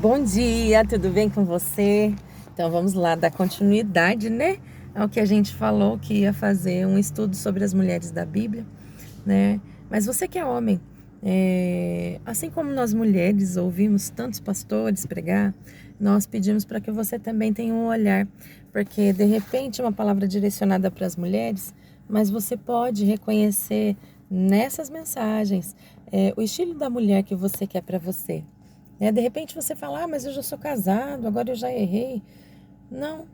Bom dia, tudo bem com você? Então vamos lá dar continuidade, né? Ao que a gente falou que ia fazer um estudo sobre as mulheres da Bíblia, né? Mas você que é homem, assim como nós mulheres ouvimos tantos pastores pregar, nós pedimos para que você também tenha um olhar, porque de repente é uma palavra direcionada para as mulheres, mas você pode reconhecer nessas mensagens o estilo da mulher que você quer para você. De repente você fala, mas eu já sou casado, agora eu já errei. Não,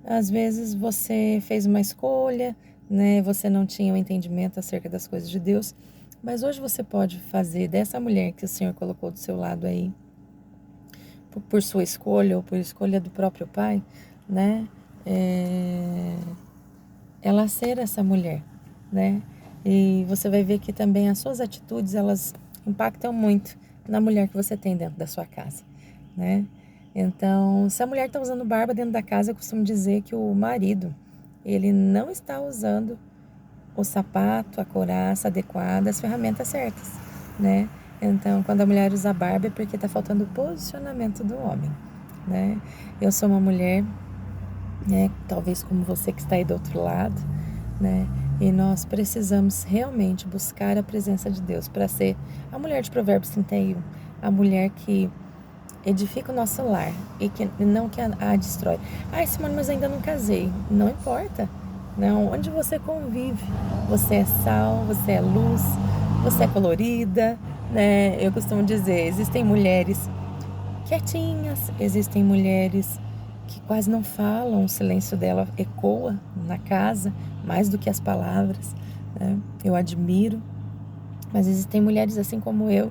às vezes você fez uma escolha, né? Você não tinha um entendimento acerca das coisas de Deus, mas hoje você pode fazer dessa mulher que o Senhor colocou do seu lado aí, por sua escolha ou por escolha do próprio Pai, né? Ela ser essa mulher, né? E você vai ver que também as suas atitudes, elas impactam muito na mulher que você tem dentro da sua casa, né? Então, se a mulher está usando barba dentro da casa, eu costumo dizer que o marido, ele não está usando o sapato, a couraça adequada, as ferramentas certas, né? Então, quando a mulher usa barba é porque está faltando o posicionamento do homem, né? Eu sou uma mulher, né? Talvez como você que está aí do outro lado, né? E nós precisamos realmente buscar a presença de Deus para ser a mulher de Provérbios 31, a mulher que edifica o nosso lar e que não que a destrói. Ai, Simone, mas ainda não casei. Não importa. Não, onde você convive, você é sal, você é luz, você é colorida, né? Eu costumo dizer, existem mulheres quietinhas, existem mulheres que quase não falam, o silêncio dela ecoa na casa mais do que as palavras, né? Eu admiro, mas existem mulheres assim como eu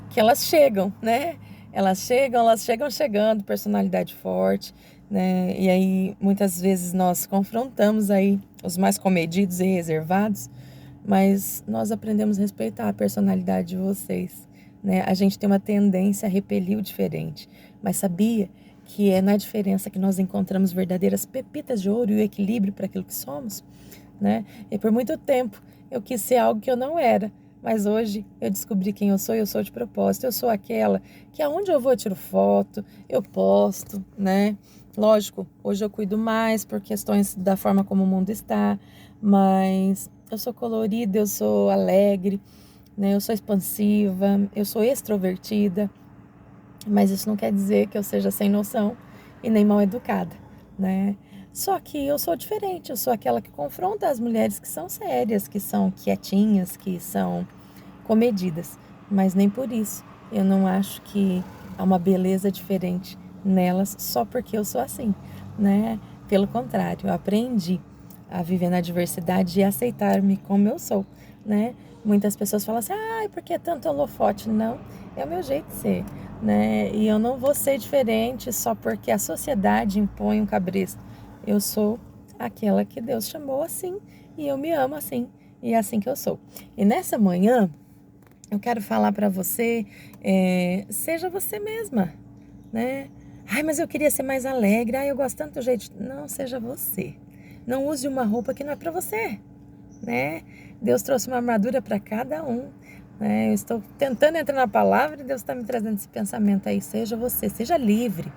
que elas chegam, né? Elas chegam chegando, personalidade forte, né? E aí muitas vezes nós confrontamos aí os mais comedidos e reservados, mas nós aprendemos a respeitar a personalidade de vocês, né? A gente tem uma tendência a repelir o diferente, mas sabia que é na diferença que nós encontramos verdadeiras pepitas de ouro e o equilíbrio para aquilo que somos, né? E por muito tempo eu quis ser algo que eu não era, mas hoje eu descobri quem eu sou de propósito. Eu sou aquela que aonde eu vou eu tiro foto, eu posto, né? Lógico, hoje eu cuido mais por questões da forma como o mundo está, mas eu sou colorida, eu sou alegre, né? Eu sou expansiva, eu sou extrovertida, mas isso não quer dizer que eu seja sem noção e nem mal educada, né? Só que eu sou diferente, eu sou aquela que confronta as mulheres que são sérias, que são quietinhas, que são comedidas, mas nem por isso eu não acho que há uma beleza diferente nelas só porque eu sou assim, né? Pelo contrário, eu aprendi a viver na diversidade e aceitar-me como eu sou, né? Muitas pessoas falam assim, porque é tanto holofote? Não, é o meu jeito de ser, né? E eu não vou ser diferente só porque a sociedade impõe um cabresto. Eu sou aquela que Deus chamou assim e eu me amo assim e é assim que eu sou. E nessa manhã eu quero falar para você, seja você mesma, né? Ai, mas eu queria ser mais alegre. Ai, eu gosto tanto do jeito. Não, seja você. Não use uma roupa que não é para você, né? Deus trouxe uma armadura para cada um, né? Eu estou tentando entrar na palavra e Deus está me trazendo esse pensamento aí. Seja você, seja livre,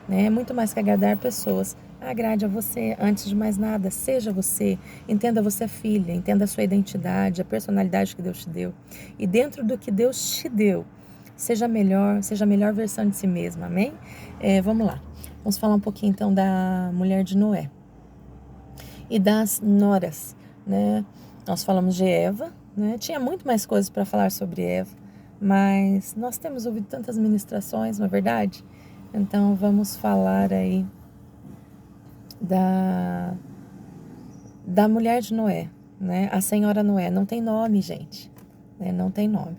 né? Muito mais que agradar pessoas. Agrade a você, antes de mais nada, seja você, entenda você é filha, entenda a sua identidade, a personalidade que Deus te deu. E dentro do que Deus te deu, seja a melhor versão de si mesma, amém? Vamos lá, vamos falar um pouquinho então da mulher de Noé e das noras, né? Nós falamos de Eva, né? Tinha muito mais coisas para falar sobre Eva, mas nós temos ouvido tantas ministrações, não é verdade? Então vamos falar aí da mulher de Noé, né? A senhora Noé. Não tem nome, gente, né? Não tem nome.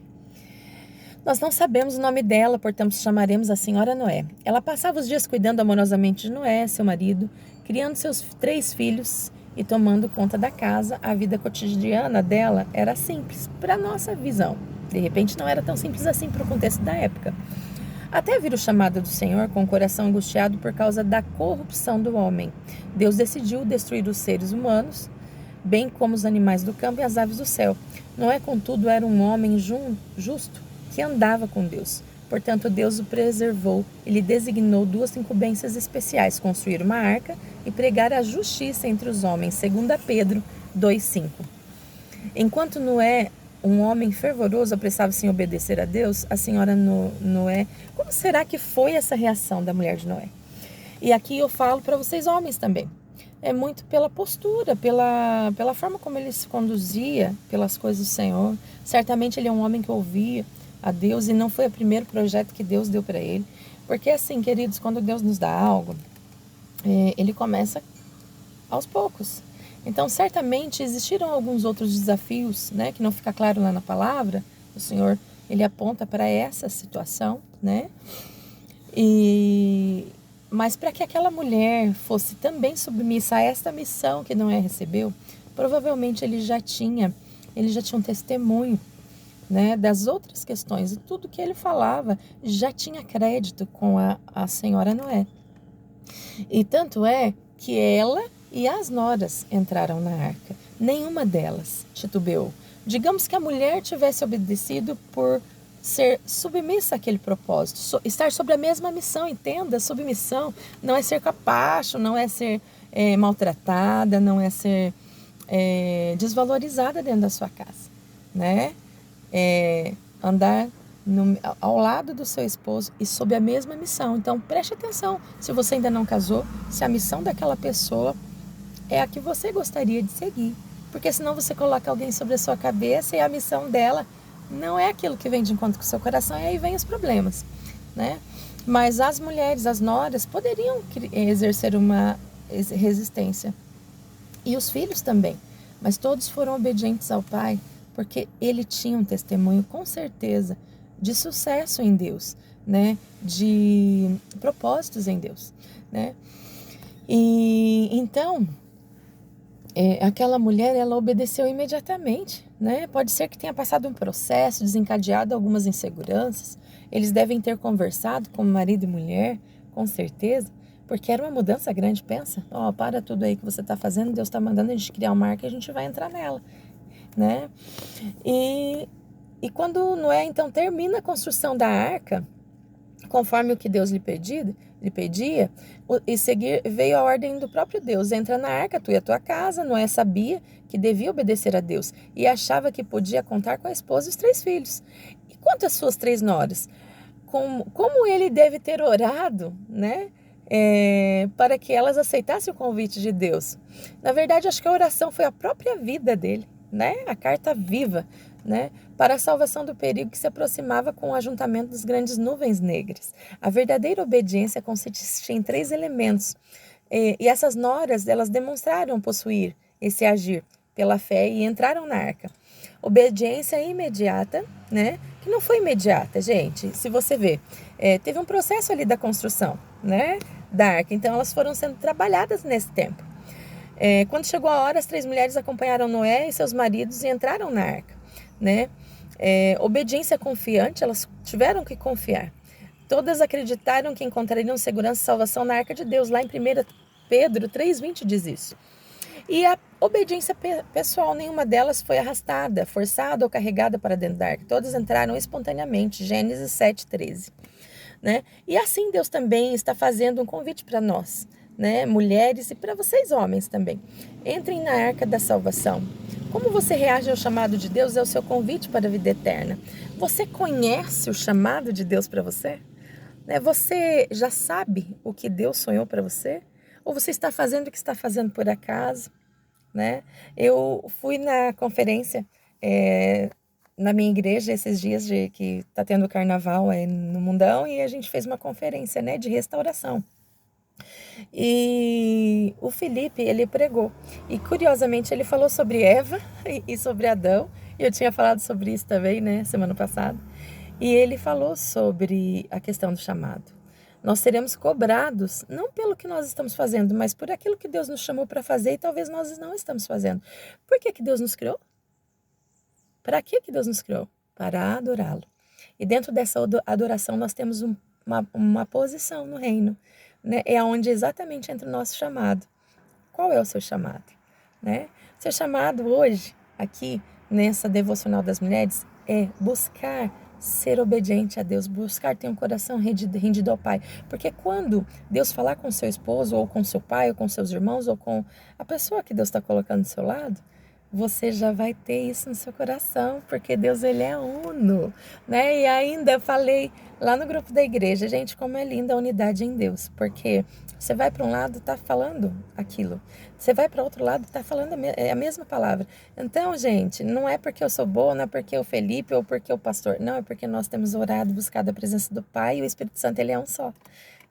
Nós não sabemos o nome dela, portanto chamaremos a senhora Noé. Ela passava os dias cuidando amorosamente de Noé, seu marido, criando seus 3 filhos e tomando conta da casa. A vida cotidiana dela era simples, para a nossa visão. De repente não era tão simples assim para o contexto da época. Até vir o chamado do Senhor com o coração angustiado por causa da corrupção do homem. Deus decidiu destruir os seres humanos, bem como os animais do campo e as aves do céu. Noé, contudo, era um homem justo que andava com Deus. Portanto, Deus o preservou. Ele designou 2 incumbências especiais: construir uma arca e pregar a justiça entre os homens, 2 Pedro 2,5. Enquanto Noé, um homem fervoroso, apressava-se em obedecer a Deus, a senhora Noé, como será que foi essa reação da mulher de Noé? E aqui eu falo para vocês homens também. É muito pela postura, pela forma como ele se conduzia pelas coisas do Senhor. Certamente ele é um homem que ouvia a Deus e não foi o primeiro projeto que Deus deu para ele. Porque assim, queridos, quando Deus nos dá algo, ele começa aos poucos. Então, certamente existiram alguns outros desafios, né, que não fica claro lá na palavra. O Senhor, ele aponta para essa situação, né? Mas para que aquela mulher fosse também submissa a esta missão que Noé recebeu, provavelmente ele já tinha um testemunho, né, das outras questões, e tudo que ele falava já tinha crédito com a senhora Noé. E tanto é que ela e as noras entraram na arca. Nenhuma delas titubeou. Digamos que a mulher tivesse obedecido por ser submissa àquele propósito, estar sobre a mesma missão, entenda, submissão não é ser capacho, não é ser maltratada, não é ser desvalorizada dentro da sua casa, né? Andar ao lado do seu esposo e sob a mesma missão. Então preste atenção, se você ainda não casou, se a missão daquela pessoa é a que você gostaria de seguir, porque senão você coloca alguém sobre a sua cabeça e a missão dela não é aquilo que vem de encontro com o seu coração, e aí vem os problemas, né? Mas as mulheres, as noras, poderiam exercer uma resistência, e os filhos também, mas todos foram obedientes ao pai, porque ele tinha um testemunho, com certeza, de sucesso em Deus, né? De propósitos em Deus, né? E então aquela mulher, ela obedeceu imediatamente, né? Pode ser que tenha passado um processo, desencadeado algumas inseguranças. Eles devem ter conversado como marido e mulher, com certeza, porque era uma mudança grande. Pensa, para tudo aí que você está fazendo, Deus está mandando a gente criar uma arca e a gente vai entrar nela, né? E quando Noé, então, termina a construção da arca, conforme o que Deus lhe pedia, e seguir, veio a ordem do próprio Deus: entra na arca, tu e a tua casa. Noé sabia que devia obedecer a Deus e achava que podia contar com a esposa e os 3 filhos. E quanto às suas 3 noras, como ele deve ter orado, né? Para que elas aceitassem o convite de Deus. Na verdade, acho que a oração foi a própria vida dele, né? A carta viva, né? Para a salvação do perigo que se aproximava com o ajuntamento das grandes nuvens negras. A verdadeira obediência consiste em 3 elementos. E essas noras, elas demonstraram possuir esse agir pela fé e entraram na arca. Obediência imediata, né? Que não foi imediata, gente. Se você vê, teve um processo ali da construção, né? Da arca. Então, elas foram sendo trabalhadas nesse tempo. Quando chegou a hora, as 3 mulheres acompanharam Noé e seus maridos e entraram na arca, né? Obediência confiante, elas tiveram que confiar. Todas acreditaram que encontrariam segurança e salvação na arca de Deus. Lá em 1 Pedro 3,20 diz isso. E a obediência pessoal, nenhuma delas foi arrastada, forçada ou carregada para dentro da arca. Todas entraram espontaneamente. Gênesis 7,13. Né? E assim Deus também está fazendo um convite para nós, né, mulheres, e para vocês homens também. Entrem na arca da salvação. Como você reage ao chamado de Deus é o seu convite para a vida eterna. Você conhece o chamado de Deus para você? Né? Você já sabe o que Deus sonhou para você? Ou você está fazendo o que está fazendo por acaso? Né? Eu fui na conferência na minha igreja esses dias que está tendo carnaval no Mundão, e a gente fez uma conferência, né, de restauração. E o Felipe, ele pregou. E curiosamente ele falou sobre Eva e sobre Adão. E eu tinha falado sobre isso também, né, semana passada. E ele falou sobre a questão do chamado. Nós seremos cobrados, não pelo que nós estamos fazendo, mas por aquilo que Deus nos chamou para fazer e talvez nós não estamos fazendo. Por que Deus nos criou? Para que Deus nos criou? Para adorá-lo. E dentro dessa adoração nós temos uma posição no reino, né? É onde exatamente entra o nosso chamado. Qual é o seu chamado? Né? Seu chamado hoje, aqui nessa devocional das mulheres, é buscar ser obediente a Deus, buscar ter um coração rendido ao Pai. Porque quando Deus falar com seu esposo, ou com seu pai, ou com seus irmãos, ou com a pessoa que Deus está colocando do seu lado, você já vai ter isso no seu coração, porque Deus, ele é uno, né? E ainda eu falei lá no grupo da igreja, gente, como é linda a unidade em Deus, porque você vai para um lado, tá falando aquilo. Você vai para outro lado, tá falando a mesma palavra. Então, gente, não é porque eu sou boa, não é porque o Felipe ou porque o pastor, não, é porque nós temos orado, buscado a presença do Pai, e o Espírito Santo, ele é um só,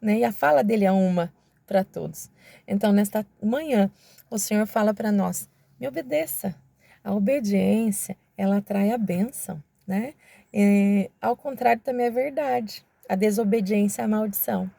né? E a fala dele é uma para todos. Então, nesta manhã, o Senhor fala para nós: me obedeça. A obediência, ela atrai a bênção, né? Ao contrário, também é verdade. A desobediência é a maldição.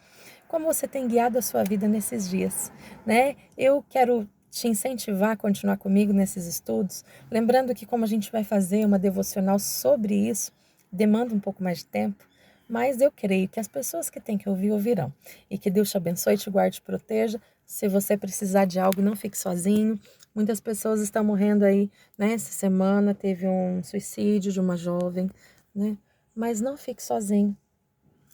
Como você tem guiado a sua vida nesses dias, né? Eu quero te incentivar a continuar comigo nesses estudos, lembrando que como a gente vai fazer uma devocional sobre isso, demanda um pouco mais de tempo, mas eu creio que as pessoas que têm que ouvir, ouvirão. E que Deus te abençoe, te guarde, te proteja. Se você precisar de algo, não fique sozinho. Muitas pessoas estão morrendo aí, né? Essa semana teve um suicídio de uma jovem, né? Mas não fique sozinho.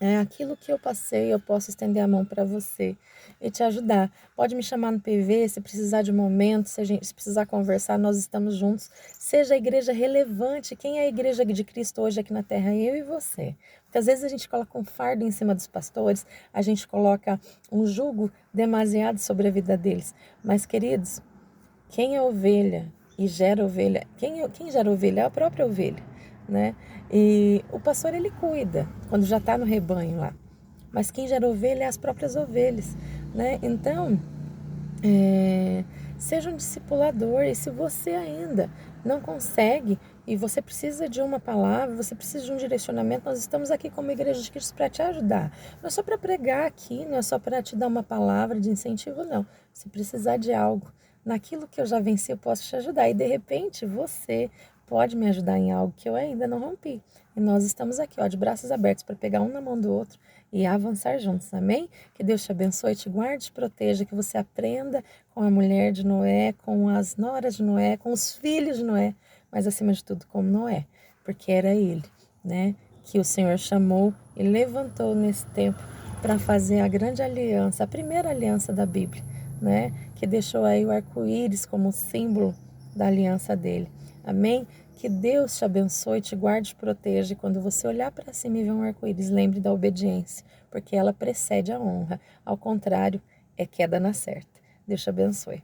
É aquilo que eu passei, eu posso estender a mão para você e te ajudar. Pode me chamar no PV, se precisar de um momento, se precisar conversar, nós estamos juntos. Seja a igreja relevante. Quem é a igreja de Cristo hoje aqui na terra? Eu e você. Porque às vezes a gente coloca um fardo em cima dos pastores, a gente coloca um jugo demasiado sobre a vida deles. Mas, queridos, quem é ovelha e gera ovelha, quem gera ovelha é a própria ovelha, né? E o pastor, ele cuida quando já está no rebanho lá. Mas quem gera ovelha é as próprias ovelhas, né? Então, seja um discipulador. E se você ainda não consegue e você precisa de uma palavra, você precisa de um direcionamento, nós estamos aqui como Igreja de Cristo para te ajudar. Não é só para pregar aqui, não é só para te dar uma palavra de incentivo, não. Se precisar de algo, naquilo que eu já venci, eu posso te ajudar. E de repente você pode me ajudar em algo que eu ainda não rompi. E nós estamos aqui, ó, de braços abertos para pegar um na mão do outro e avançar juntos, amém? Que Deus te abençoe, te guarde, te proteja, que você aprenda com a mulher de Noé, com as noras de Noé, com os filhos de Noé, mas acima de tudo com Noé, porque era ele, né, que o Senhor chamou e levantou nesse tempo para fazer a grande aliança, a primeira aliança da Bíblia, né, que deixou aí o arco-íris como símbolo da aliança dele. Amém? Que Deus te abençoe, te guarde, te proteja. E quando você olhar para cima e ver um arco-íris, lembre da obediência, porque ela precede a honra. Ao contrário, é queda na certa. Deus te abençoe.